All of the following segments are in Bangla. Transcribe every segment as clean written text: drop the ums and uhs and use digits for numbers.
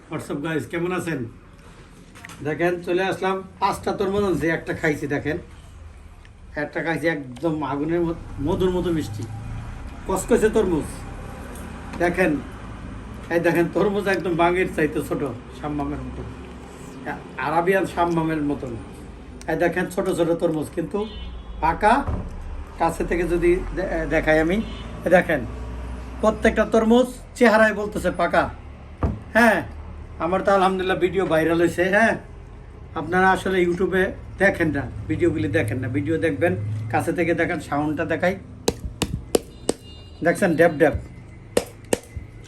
হোয়াটসঅ্যাপ গাইস, কেমন আছেন? দেখেন চলে আসলাম। 5টা তরমুজ আনছি, একটা খাইছি। দেখেন একটা খাইছি, একদম আগুনের মধুর মতো মিষ্টি কসকসে তরমুজ। দেখেন এই দেখেন তরমুজ একদম বাঙের চাইতে ছোট, সাম্মামের মতন, আরাবিয়ান সাম্মামের মতন। এই দেখেন ছোট ছোট তরমুজ কিন্তু পাকা। কাছে থেকে যদি দেখাই আমি, দেখেন প্রত্যেকটা তরমুজ চেহারায় বলতেছে পাকা। হ্যাঁ, আমার তো আলহামদুলিল্লাহ ভিডিও ভাইরাল হয়েছে। হ্যাঁ, আপনারা আসলে ইউটিউবে দেখেন না, ভিডিওগুলি দেখেন না, ভিডিও দেখবেন। কাছে থেকে দেখেন, সাউন্ডটা দেখাই। দেখছেন ড্যাব ড্যাব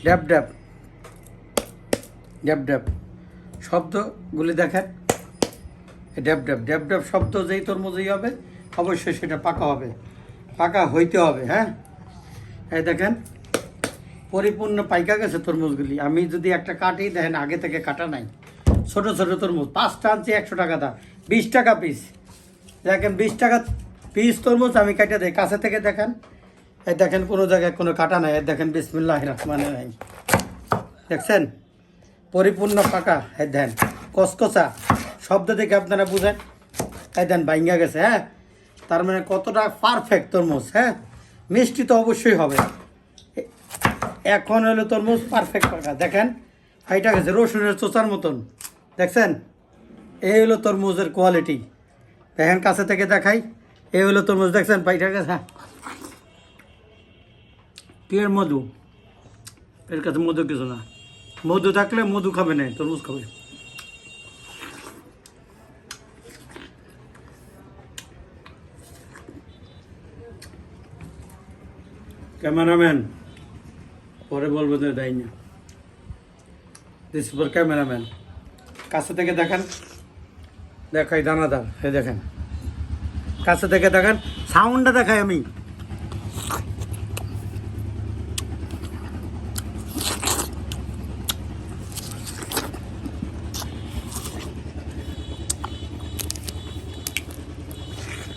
ড্যাব ড্যাব ড্যাব ড্যাব শব্দগুলি দেখেন। ড্যাব ড্যাব ড্যাব ড্যাব শব্দ যেই তরমুজই হবে অবশ্যই সেটা পাকা হবে, পাকা হইতে হবে। হ্যাঁ, এই দেখেন পরিপূর্ণ পাইকা গেছে তরমুজগুলি। আমি যদি একটা কাটি, দেখেন আগে থেকে কাটা নাই। ছোট ছোট তরমুজ 5টা আনছি 100 টাকা দাম, 20 টাকা পিস। দেখেন 20 টাকা পিস তরমুজ আমি কাটা দেয়। কাছে থেকে দেখেন, এই দেখেন কোনো জায়গায় কোনো কাটা নাই। এই দেখেন বিসমিল্লাহির রহমানির রহিম, দেখছেন পরিপূর্ণ পাকা। এই দেন কসকসা, শব্দ দেখে আপনারা বুঝেন। এই দেন বাইঙ্গা গেছে। হ্যাঁ, তার মানে কতটা পারফেক্ট তরমুজ। হ্যাঁ, মিষ্টি তো অবশ্যই হবে। এখন হলো তরমুজ পারফেক্ট পাকা। দেখেন ফাইটা গেছে রসুনের চোচার মতন। দেখছেন, এই হলো তরমুজের কোয়ালিটি। দেখেন কাছে থেকে দেখাই, এই হলো তরমুজ। দেখছেন ফাইটা গেছে। পিওর মধু, এর কাছে মধু কিছু না। মধু থাকলে মধু খাবে না, তরমুজ খাবে। ক্যামেরাম্যান পরে বলবো যে দেয় না, দিস ফর ক্যামেরাম্যান। কাছে থেকে দেখেন, দেখাই দানাদার। এই দেখেন কাছে থেকে দেখেন, সাউন্ডটা দেখাই আমি।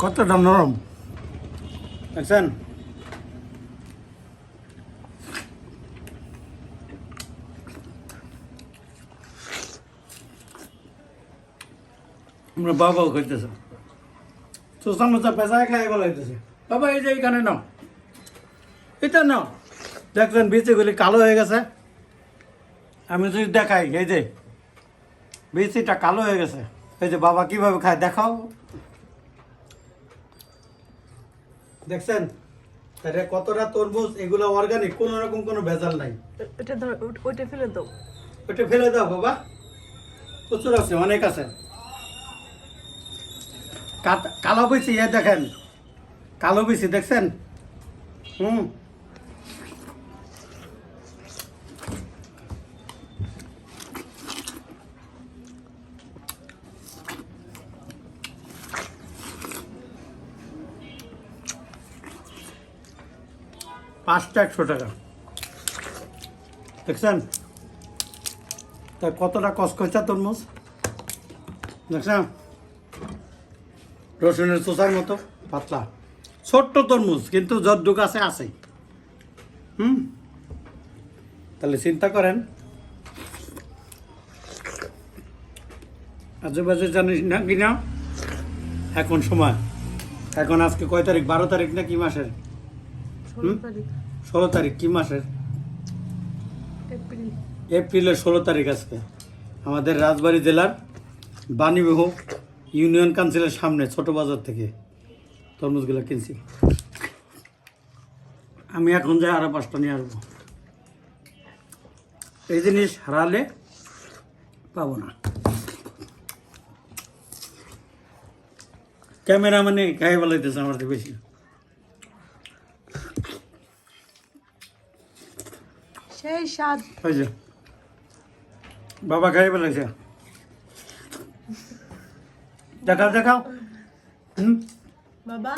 কতটা নরম দেখছেন। আমরা বাবাও খাইতেছে, চোষা মোচা পেঁচায় খাই বলা হইতেছে। বাবা এই যে এইখানে নাও, এটা নাও। দেখছেন বিচিগুলি কালো হয়ে গেছে। আমি যদি দেখাই, এই যে বিচিটা কালো হয়ে গেছে। এই যে বাবা কিভাবে খায় দেখাও। দেখছেন তাহলে কতটা তরমুজ, এগুলো অর্গানিক, কোনো রকম কোনো ভেজাল নাই। ওইটা ফেলে দাও, ওইটা ফেলে দাও বাবা, প্রচুর আছে, অনেক আছে। কালো বিচি, এ দেখেন কালো বিচি, দেখছেন। হুম, পাঁচটা 100 টাকা। দেখছেন তা কতটা কসকসা তরমুজ। দেখছেন রসুনের চোষার মতো পাতলা, ছোট্ট তরমুজ কিন্তু যদ্দুক আছে আছে। তাহলে চিন্তা করেন, আজেবাজে জানিস না কিনা। এখন সময়, এখন আজকে কয় তারিখ? 12 তারিখ না কি মাসের? 16 তারিখ। কি মাসের? এপ্রিলের 16 তারিখ আজকে। আমাদের রাজবাড়ী জেলার বাণীবিহ ইউনিয়ন কাউন্সিলের সামনে ছোট বাজার থেকে তরমুজগুলো কিনছি। আমি এখন যাই আরো 5টা নিয়ে আসবো। এই জিনিস হারালে পাবো না। ক্যামেরা মানে গায়ে বলাইতেছে আমার তো বেশি। সেই স্বাদ। ওই যে বাবা খাই বলেছে, দেখাও দেখাও। বাবা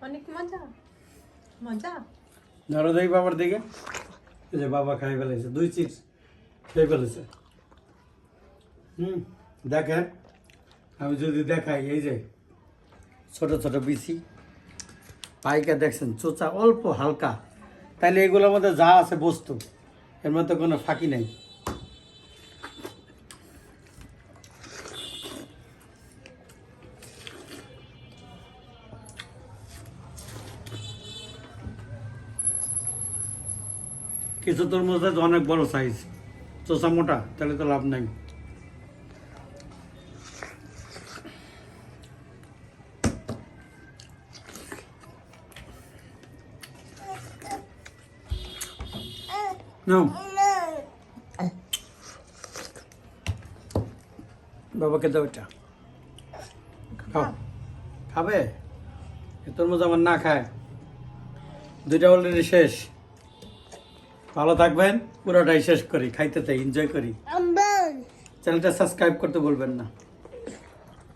অনেক মজা মজা। ধরো দেই বাবার দিকে। এই যে বাবা খাই ফেলেছে, 2 চিপস খেয়ে ফেলেছে। দেখেন আমি যদি দেখাই, এই যে ছোট ছোট বিচি পাইকা, দেখছেন চোচা অল্প হালকা। তাইলে এগুলোর মধ্যে যা আছে বস্তু, এর মধ্যে কোনো ফাঁকি নাই। কিছু তরমুজ আছে অনেক বড় সাইজ, চোষা মোটা, তাহলে তো লাভ নাই। নাও বাবাকে দাও এটা, খাও। খাবে? এ তরমুজ আমার না খায়, দুইটা অলরেডি শেষ। ভালো থাকবেন, পুরোটাই শেষ করি, খাইতে চাই, এনজয় করি। চ্যানেলটা সাবস্ক্রাইব করতে বলবেন না।